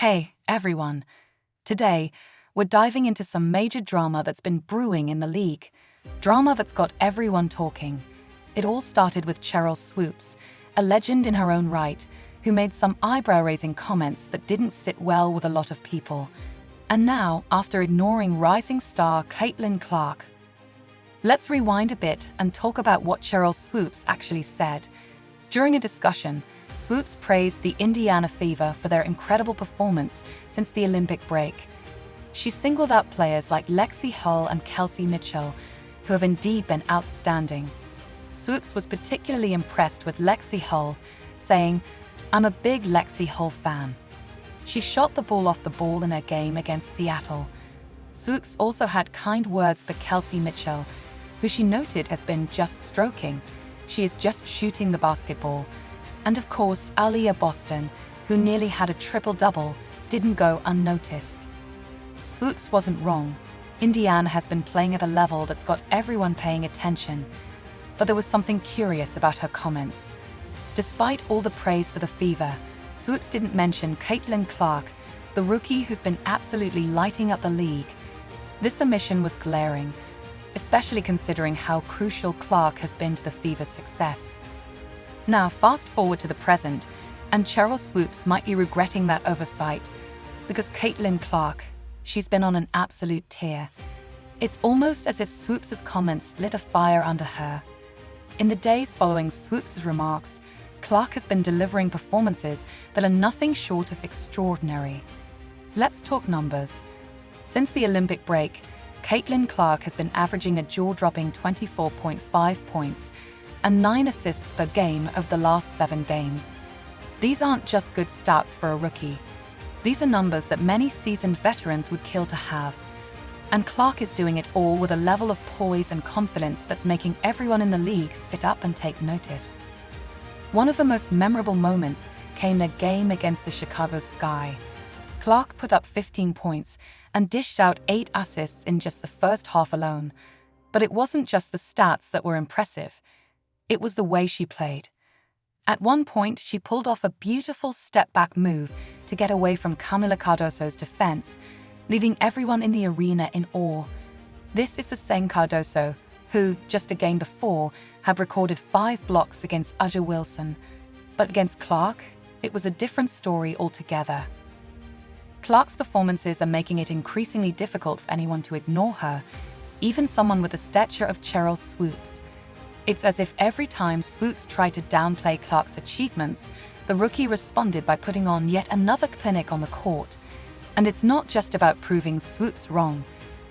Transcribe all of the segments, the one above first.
Hey, everyone. Today, we're diving into some major drama that's been brewing in the league. Drama that's got everyone talking. It all started with Sheryl Swoopes, a legend in her own right, who made some eyebrow-raising comments that didn't sit well with a lot of people. And now, after ignoring rising star Caitlin Clark, let's rewind a bit and talk about what Sheryl Swoopes actually said. During a discussion, Swoopes praised the Indiana Fever for their incredible performance since the Olympic break. She singled out players like Lexi Hull and Kelsey Mitchell, who have indeed been outstanding. Swoopes was particularly impressed with Lexi Hull, saying, "I'm a big Lexi Hull fan. She shot the ball off the ball in her game against Seattle." Swoopes also had kind words for Kelsey Mitchell, who she noted has been just stroking. She is just shooting the basketball. And of course, Aaliyah Boston, who nearly had a triple-double, didn't go unnoticed. Swoopes wasn't wrong. Indiana has been playing at a level that's got everyone paying attention. But there was something curious about her comments. Despite all the praise for the Fever, Swoopes didn't mention Caitlin Clark, the rookie who's been absolutely lighting up the league. This omission was glaring, especially considering how crucial Clark has been to the Fever's success. Now, fast forward to the present, and Sheryl Swoopes might be regretting that oversight, because Caitlin Clark, she's been on an absolute tear. It's almost as if Swoopes' comments lit a fire under her. In the days following Swoopes' remarks, Clark has been delivering performances that are nothing short of extraordinary. Let's talk numbers. Since the Olympic break, Caitlin Clark has been averaging a jaw-dropping 24.5 points and 9 assists per game over the last 7 games. These aren't just good stats for a rookie. These are numbers that many seasoned veterans would kill to have. And Clark is doing it all with a level of poise and confidence that's making everyone in the league sit up and take notice. One of the most memorable moments came in a game against the Chicago Sky. Clark put up 15 points and dished out 8 assists in just the first half alone. But it wasn't just the stats that were impressive. It was the way she played. At one point, she pulled off a beautiful step-back move to get away from Kamilla Cardoso's defense, leaving everyone in the arena in awe. This is the same Cardoso who, just a game before, had recorded 5 blocks against A'ja Wilson. But against Clark, it was a different story altogether. Clark's performances are making it increasingly difficult for anyone to ignore her, even someone with the stature of Sheryl Swoopes. It's as if every time Swoopes tried to downplay Clark's achievements, the rookie responded by putting on yet another clinic on the court. And it's not just about proving Swoopes wrong,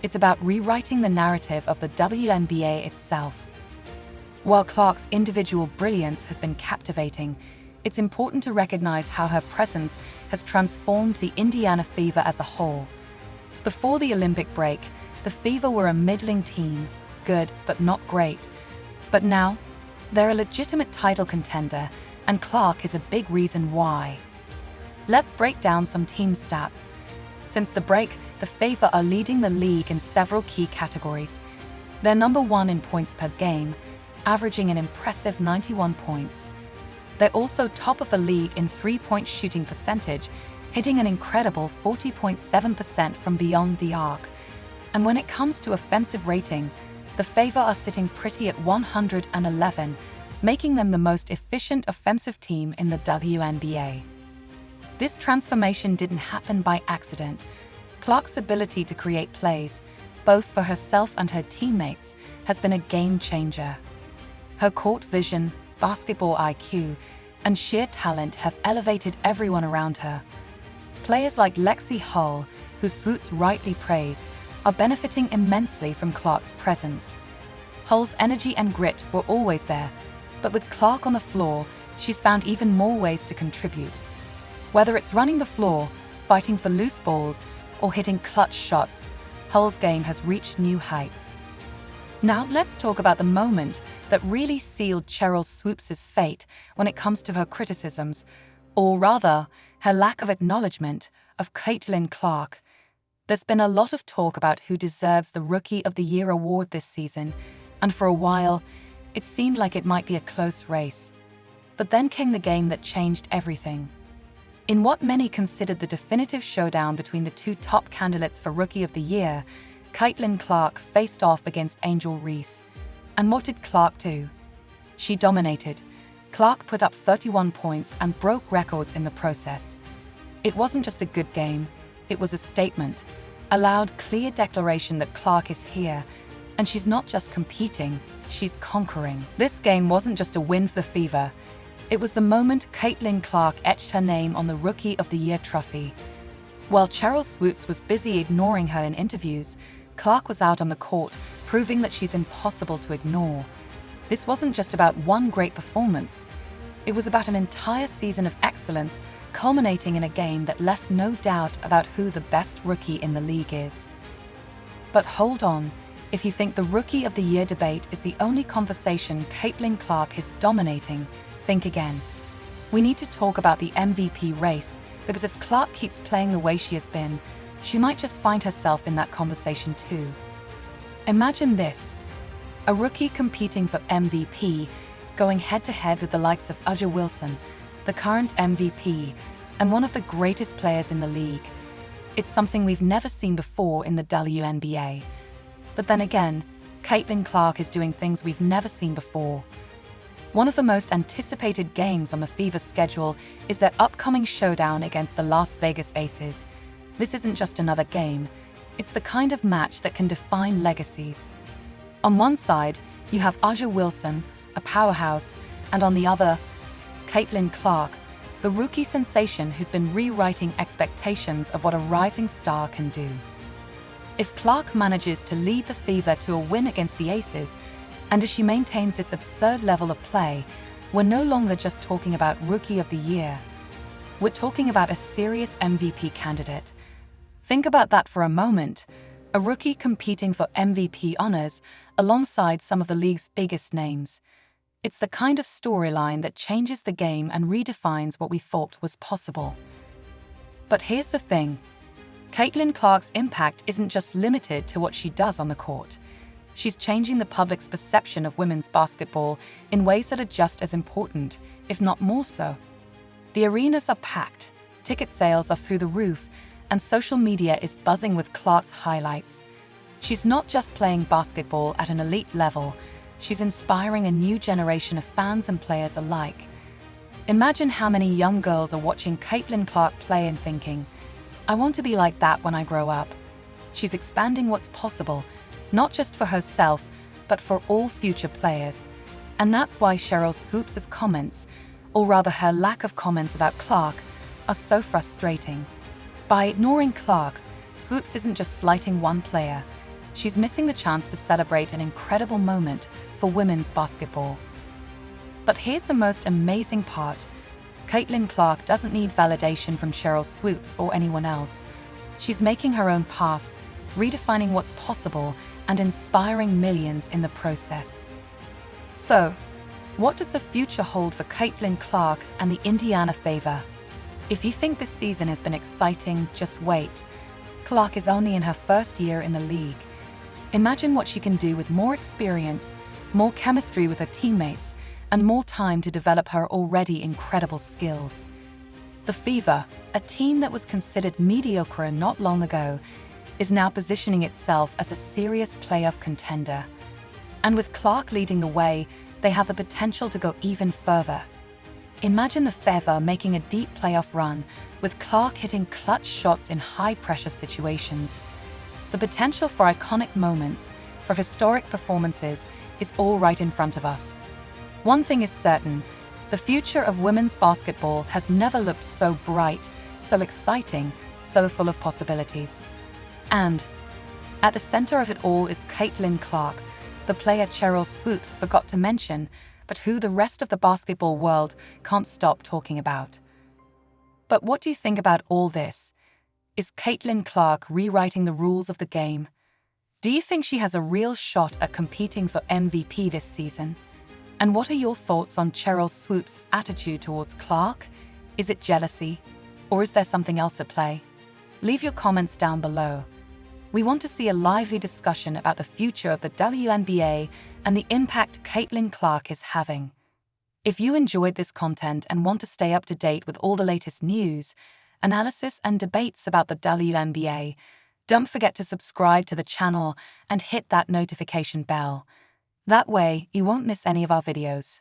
it's about rewriting the narrative of the WNBA itself. While Clark's individual brilliance has been captivating, it's important to recognize how her presence has transformed the Indiana Fever as a whole. Before the Olympic break, the Fever were a middling team, good but not great. But now, they're a legitimate title contender, and Clark is a big reason why. Let's break down some team stats. Since the break, the Fever are leading the league in several key categories. They're number 1 in points per game, averaging an impressive 91 points. They're also top of the league in three-point shooting percentage, hitting an incredible 40.7% from beyond the arc. And when it comes to offensive rating, the Fever are sitting pretty at 111, making them the most efficient offensive team in the WNBA. This transformation didn't happen by accident. Clark's ability to create plays, both for herself and her teammates, has been a game changer. Her court vision, basketball IQ, and sheer talent have elevated everyone around her. Players like Lexi Hull, who Swoopes rightly praised, are benefiting immensely from Clark's presence. Hull's energy and grit were always there, but with Clark on the floor, she's found even more ways to contribute. Whether it's running the floor, fighting for loose balls, or hitting clutch shots, Hull's game has reached new heights. Now let's talk about the moment that really sealed Sheryl Swoopes' fate when it comes to her criticisms, or rather, her lack of acknowledgement of Caitlin Clark. There's been a lot of talk about who deserves the Rookie of the Year award this season, and for a while, it seemed like it might be a close race. But then came the game that changed everything. In what many considered the definitive showdown between the two top candidates for Rookie of the Year, Caitlin Clark faced off against Angel Reese. And what did Clark do? She dominated. Clark put up 31 points and broke records in the process. It wasn't just a good game, it was a statement, a loud, clear declaration that Clark is here, and she's not just competing, she's conquering. This game wasn't just a win for the Fever, it was the moment Caitlin Clark etched her name on the Rookie of the Year trophy. While Sheryl Swoopes was busy ignoring her in interviews, Clark was out on the court, proving that she's impossible to ignore. This wasn't just about one great performance. It was about an entire season of excellence, culminating in a game that left no doubt about who the best rookie in the league is. But hold on, if you think the Rookie of the Year debate is the only conversation Caitlin Clark is dominating, think again. We need to talk about the MVP race, because if Clark keeps playing the way she has been, she might just find herself in that conversation too. Imagine this. A rookie competing for MVP, going head-to-head with the likes of A'ja Wilson, the current MVP, and one of the greatest players in the league. It's something we've never seen before in the WNBA. But then again, Caitlin Clark is doing things we've never seen before. One of the most anticipated games on the Fever's schedule is their upcoming showdown against the Las Vegas Aces. This isn't just another game, it's the kind of match that can define legacies. On one side, you have A'ja Wilson, a powerhouse, and on the other, Caitlin Clark, the rookie sensation who's been rewriting expectations of what a rising star can do. If Clark manages to lead the Fever to a win against the Aces, and as she maintains this absurd level of play, we're no longer just talking about Rookie of the Year. We're talking about a serious MVP candidate. Think about that for a moment. A rookie competing for MVP honors alongside some of the league's biggest names. It's the kind of storyline that changes the game and redefines what we thought was possible. But here's the thing. Caitlin Clark's impact isn't just limited to what she does on the court. She's changing the public's perception of women's basketball in ways that are just as important, if not more so. The arenas are packed, ticket sales are through the roof, and social media is buzzing with Clark's highlights. She's not just playing basketball at an elite level, she's inspiring a new generation of fans and players alike. Imagine how many young girls are watching Caitlin Clark play and thinking, I want to be like that when I grow up. She's expanding what's possible, not just for herself, but for all future players. And that's why Sheryl Swoopes' comments, or rather her lack of comments about Clark, are so frustrating. By ignoring Clark, Swoopes isn't just slighting one player, she's missing the chance to celebrate an incredible moment for women's basketball. But here's the most amazing part. Caitlin Clark doesn't need validation from Sheryl Swoopes or anyone else. She's making her own path, redefining what's possible and inspiring millions in the process. So, what does the future hold for Caitlin Clark and the Indiana Fever? If you think this season has been exciting, just wait. Clark is only in her first year in the league. Imagine what she can do with more experience, more chemistry with her teammates, and more time to develop her already incredible skills. The Fever, a team that was considered mediocre not long ago, is now positioning itself as a serious playoff contender. And with Clark leading the way, they have the potential to go even further. Imagine the Fever making a deep playoff run, with Clark hitting clutch shots in high-pressure situations. The potential for iconic moments, for historic performances, is all right in front of us. One thing is certain, the future of women's basketball has never looked so bright, so exciting, so full of possibilities. And at the center of it all is Caitlin Clark, the player Sheryl Swoopes forgot to mention, but who the rest of the basketball world can't stop talking about. But what do you think about all this? Is Caitlin Clark rewriting the rules of the game? Do you think she has a real shot at competing for MVP this season? And what are your thoughts on Sheryl Swoopes' attitude towards Clark? Is it jealousy? Or is there something else at play? Leave your comments down below. We want to see a lively discussion about the future of the WNBA and the impact Caitlin Clark is having. If you enjoyed this content and want to stay up to date with all the latest news, analysis, and debates about the WNBA, don't forget to subscribe to the channel and hit that notification bell. That way, you won't miss any of our videos.